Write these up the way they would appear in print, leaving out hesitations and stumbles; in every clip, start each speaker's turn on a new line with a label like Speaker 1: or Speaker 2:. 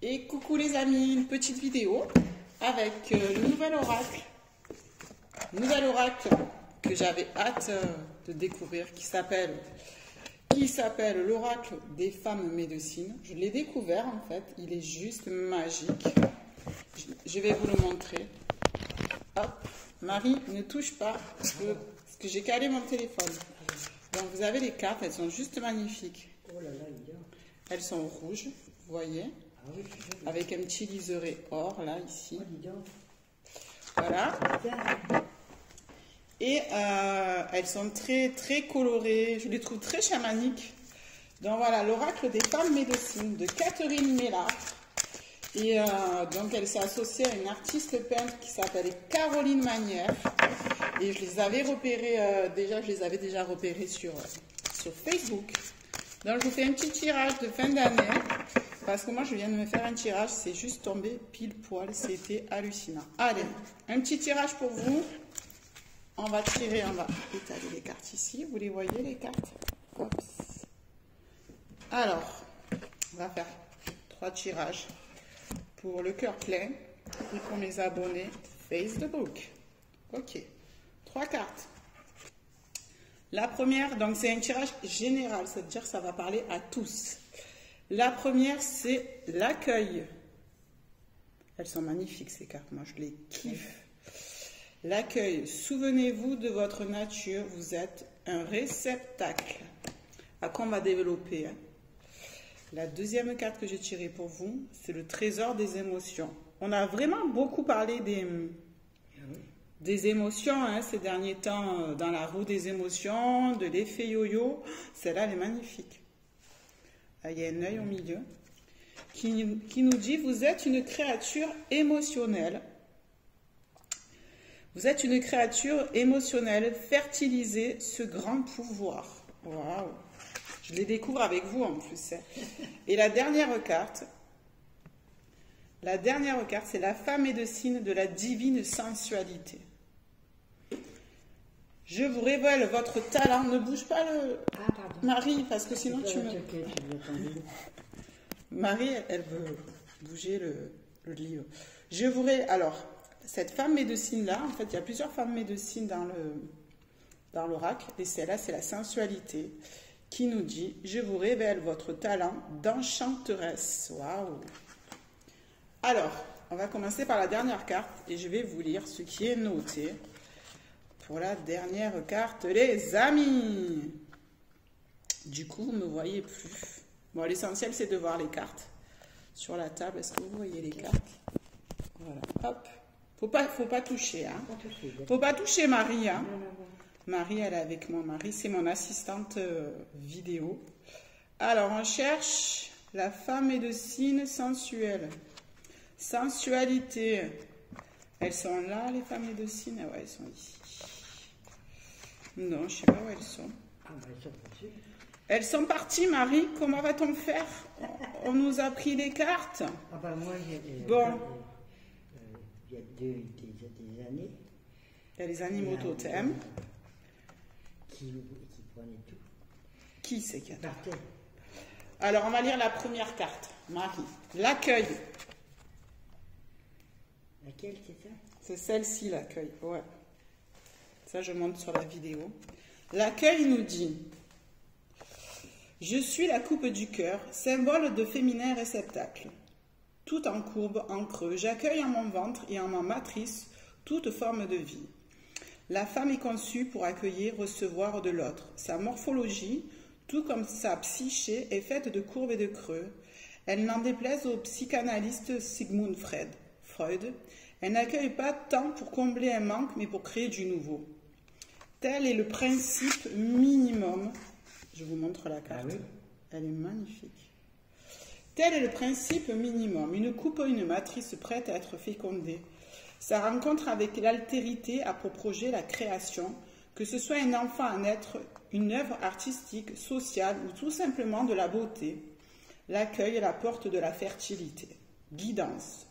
Speaker 1: Et coucou les amis, une petite vidéo avec le nouvel oracle. Nouvel oracle que j'avais hâte de découvrir qui s'appelle l'oracle des femmes médecines. Je l'ai découvert en fait, il est juste magique. Je vais vous le montrer. Hop, Marie, ne touche pas parce que j'ai calé mon téléphone. Donc vous avez les cartes, elles sont juste magnifiques.
Speaker 2: Oh là là,
Speaker 1: elles sont rouges, vous voyez, avec un petit liseré or là, ici. Voilà. Et elles sont très très colorées, je les trouve très chamaniques. Donc voilà, l'oracle des femmes médecines de Catherine Mélard. Et donc elle s'est associée à une artiste peintre qui s'appelle Caroline Manière. Et je les avais repérées, je les avais déjà repérées sur Facebook. Donc je vous fais un petit tirage de fin d'année. Parce que moi je viens de me faire un tirage, c'est juste tombé pile poil, c'était hallucinant. Allez, un petit tirage pour vous. On va tirer, on va étaler les cartes ici. Vous les voyez les cartes? Oups. Alors, on va faire 3 tirages pour le cœur plein et pour mes abonnés Facebook. Ok, 3 cartes. La première, donc c'est un tirage général, c'est-à-dire que ça va parler à tous. La première, c'est l'accueil. Elles sont magnifiques ces cartes, moi je les kiffe. L'accueil. Souvenez-vous de votre nature, vous êtes un réceptacle. À quoi on va développer. Hein. La deuxième carte que j'ai tirée pour vous, c'est le trésor des émotions. On a vraiment beaucoup parlé des émotions hein, ces derniers temps, dans la roue des émotions, de l'effet yo-yo. Celle-là, elle est magnifique. Il y a un œil au milieu qui nous dit, vous êtes une créature émotionnelle. Vous êtes une créature émotionnelle, fertilisez ce grand pouvoir. Waouh! Je les découvre avec vous en plus. Et la dernière carte, c'est la femme médecine de la divine sensualité. Je vous révèle votre talent. Ne bouge pas le... Marie, parce que sinon tu me... Marie, elle veut bouger le livre. Je vous alors, cette femme médecine-là, en fait, il y a plusieurs femmes médecines dans l'oracle, et celle-là, c'est la sensualité, qui nous dit, je vous révèle votre talent d'enchanteresse. Waouh! Alors, on va commencer par la dernière carte, et je vais vous lire ce qui est noté. Pour la dernière carte, les amis. Du coup, vous ne me voyez plus. Bon, l'essentiel, c'est de voir les cartes sur la table. Est-ce que vous voyez les cartes? Voilà, hop. Faut pas toucher, hein. Faut pas toucher Marie, hein. Marie, elle est avec moi. Marie, c'est mon assistante vidéo. Alors, on cherche la femme médecine sensuelle. Sensualité. Elles sont là, les femmes médecines? Ah ouais, elles sont ici. Non, je ne sais pas où elles sont. Elles sont parties, Marie. Comment va-t-on faire? On nous a pris les cartes.
Speaker 2: Ah bah moi,
Speaker 1: bon.
Speaker 2: Il y a des années.
Speaker 1: Il y a les animaux totems.
Speaker 2: Qui prenaient tout.
Speaker 1: Qui c'est qui a Alors, on va lire la première carte. Marie. L'accueil.
Speaker 2: Laquelle, c'est ça?
Speaker 1: C'est celle-ci, l'accueil. Ouais. Ça, je montre sur la vidéo. L'accueil nous dit... Je suis la coupe du cœur, symbole de féminin réceptacle. Tout en courbe, en creux, j'accueille en mon ventre et en ma matrice toute forme de vie. La femme est conçue pour accueillir, recevoir de l'autre. Sa morphologie, tout comme sa psyché, est faite de courbes et de creux. Elle n'en déplaise au psychanalyste Sigmund Freud. Elle n'accueille pas tant pour combler un manque, mais pour créer du nouveau. Tel est le principe minimum. Je vous montre la carte. Ah oui. Elle est magnifique. Tel est le principe minimum. Une coupe, une matrice prête à être fécondée. Sa rencontre avec l'altérité a pour projet la création, que ce soit un enfant à naître, une œuvre artistique, sociale ou tout simplement de la beauté. L'accueil est la porte de la fertilité. Guidance.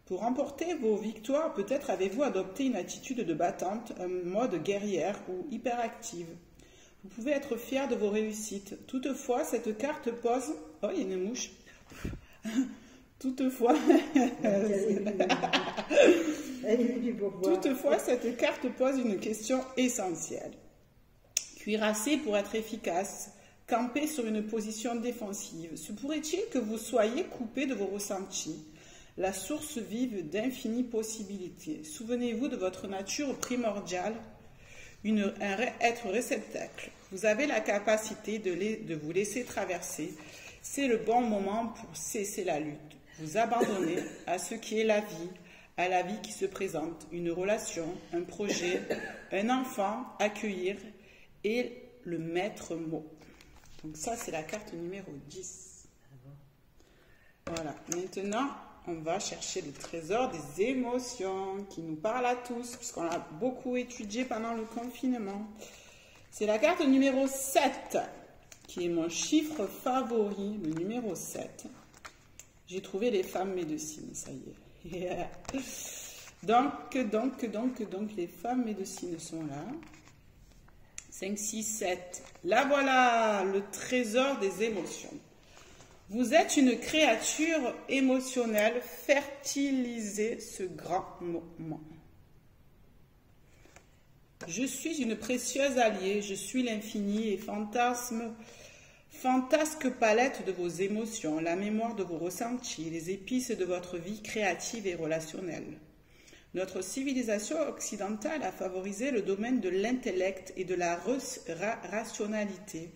Speaker 1: Pour remporter vos victoires, peut-être avez-vous adopté une attitude de battante, un mode guerrière ou hyperactive. Vous pouvez être fier de vos réussites. Toutefois, cette carte pose... Oh, il y a une mouche. Toutefois,
Speaker 2: Toutefois,
Speaker 1: toutefois, cette carte pose une question essentielle. Cuirassé pour être efficace, camper sur une position défensive, se pourrait-il que vous soyez coupé de vos ressentis, la source vive d'infinies possibilités? Souvenez-vous de votre nature primordiale, être réceptacle. Vous avez la capacité de vous laisser traverser. C'est le bon moment pour cesser la lutte. Vous abandonnez à ce qui est la vie, à la vie qui se présente, une relation, un projet, un enfant, accueillir et le maître mot. Donc ça, c'est la carte numéro 10. Voilà. Maintenant, on va chercher le trésor des émotions qui nous parle à tous, puisqu'on l'a beaucoup étudié pendant le confinement. C'est la carte numéro 7, qui est mon chiffre favori, le numéro 7. J'ai trouvé les femmes médecines, ça y est. Yeah. Donc, les femmes médecines sont là. 5, 6, 7. Là, voilà, le trésor des émotions. Vous êtes une créature émotionnelle, fertilisez ce grand moment. Je suis une précieuse alliée, je suis l'infini et fantasque palette de vos émotions, la mémoire de vos ressentis, les épices de votre vie créative et relationnelle. Notre civilisation occidentale a favorisé le domaine de l'intellect et de la rationalité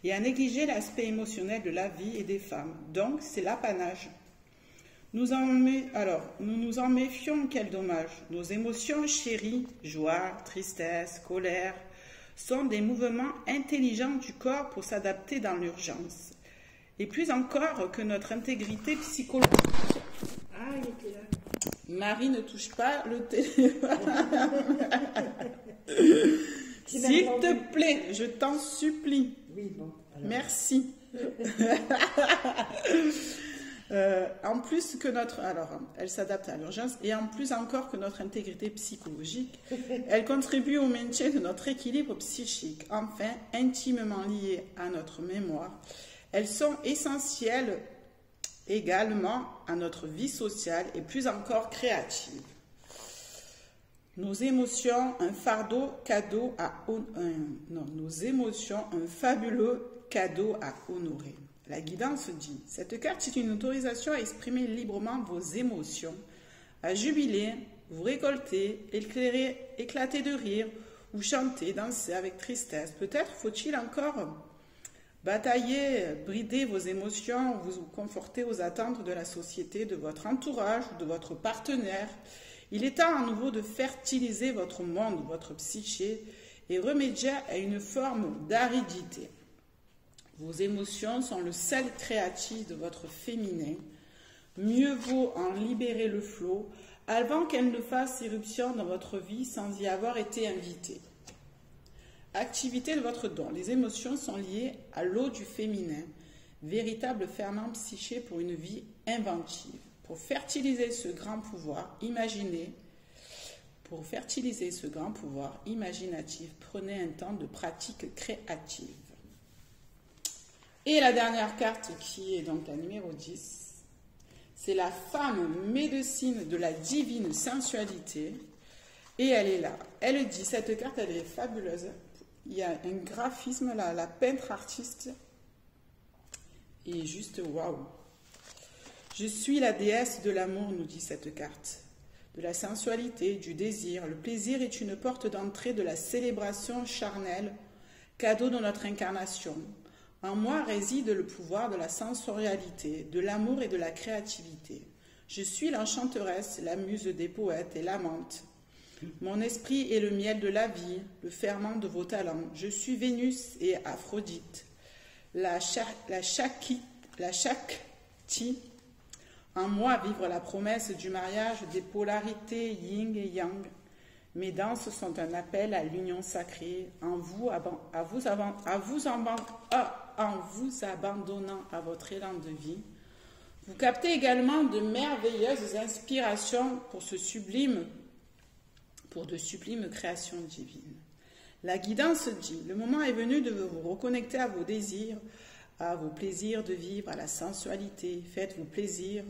Speaker 1: et a négligé l'aspect émotionnel de la vie et des femmes. Donc, c'est l'apanage. Nous nous en méfions, quel dommage. Nos émotions chéries, joie, tristesse, colère, sont des mouvements intelligents du corps pour s'adapter dans l'urgence. Et plus encore que notre intégrité psychologique.
Speaker 2: Ah, il était là.
Speaker 1: Marie, ne touche pas le téléphone. S'il te plaît, je t'en supplie.
Speaker 2: Oui, bon. Alors.
Speaker 1: Merci. En plus que notre... Alors, elle s'adapte à l'urgence. Et en plus encore que notre intégrité psychologique, elle contribue au maintien de notre équilibre psychique. Enfin, intimement liées à notre mémoire, elles sont essentielles également à notre vie sociale et plus encore créative. Nos émotions, un fabuleux cadeau à honorer. La guidance dit, cette carte est une autorisation à exprimer librement vos émotions, à jubiler, vous récolter, éclater de rire, ou chanter, danser avec tristesse. Peut-être faut-il encore batailler, brider vos émotions, vous conforter aux attentes de la société, de votre entourage ou de votre partenaire. Il est temps à nouveau de fertiliser votre monde, votre psyché et remédier à une forme d'aridité. Vos émotions sont le sel créatif de votre féminin. Mieux vaut en libérer le flot avant qu'elles ne fassent irruption dans votre vie sans y avoir été invitées. Activité de votre don. Les émotions sont liées à l'eau du féminin, véritable ferment psyché pour une vie inventive. Pour fertiliser ce grand pouvoir imaginatif, prenez un temps de pratique créative. Et la dernière carte qui est donc la numéro 10, c'est la femme médecine de la divine sensualité. Et elle est là. Elle dit, cette carte, elle est fabuleuse. Il y a un graphisme là, la peintre artiste est juste waouh. Je suis la déesse de l'amour, nous dit cette carte, de la sensualité, du désir. Le plaisir est une porte d'entrée de la célébration charnelle, cadeau de notre incarnation. En moi réside le pouvoir de la sensorialité, de l'amour et de la créativité. Je suis l'enchanteresse, la muse des poètes et l'amante. Mon esprit est le miel de la vie, le ferment de vos talents. Je suis Vénus et Aphrodite. La Shakti, en moi vivre la promesse du mariage des polarités yin et yang. Mes danses sont un appel à l'union sacrée, en vous abandonnant à votre élan de vie. Vous captez également de merveilleuses inspirations pour de sublimes créations divines. La guidance dit, le moment est venu de vous reconnecter à vos désirs, à vos plaisirs de vivre, à la sensualité. Faites-vous plaisir,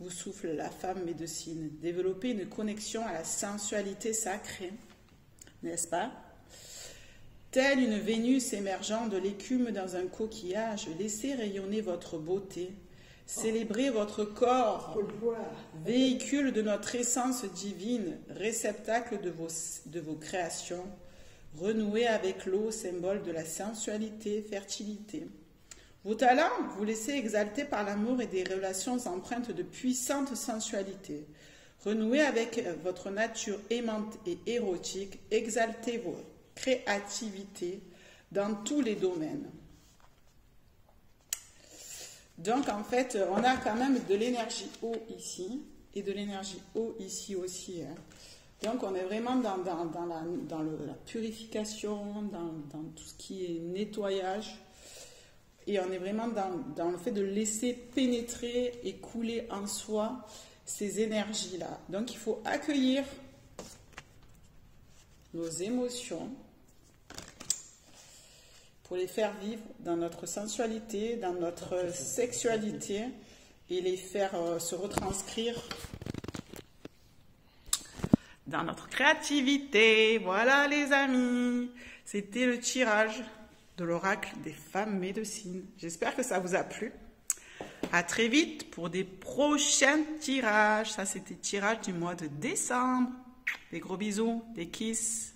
Speaker 1: vous souffle la femme médecine. Développez une connexion à la sensualité sacrée, n'est-ce pas? Telle une Vénus émergeant de l'écume dans un coquillage, laissez rayonner votre beauté. Célébrez votre corps, véhicule de notre essence divine, réceptacle de vos créations. Renouez avec l'eau, symbole de la sensualité, fertilité. Vos talents, vous laissez exalter par l'amour et des relations empreintes de puissante sensualité. Renouez avec votre nature aimante et érotique, exaltez vos créativités dans tous les domaines. Donc, en fait, on a quand même de l'énergie eau ici et de l'énergie eau ici aussi. Hein. Donc, on est vraiment dans la purification, dans tout ce qui est nettoyage. Et on est vraiment dans le fait de laisser pénétrer et couler en soi ces énergies-là. Donc, il faut accueillir nos émotions pour les faire vivre dans notre sensualité, dans notre sexualité et les faire se retranscrire dans notre créativité. Voilà les amis, c'était le tirage de l'oracle des femmes médecines. J'espère que ça vous a plu. À très vite pour des prochains tirages. Ça, c'était le tirage du mois de décembre. Des gros bisous, des kisses.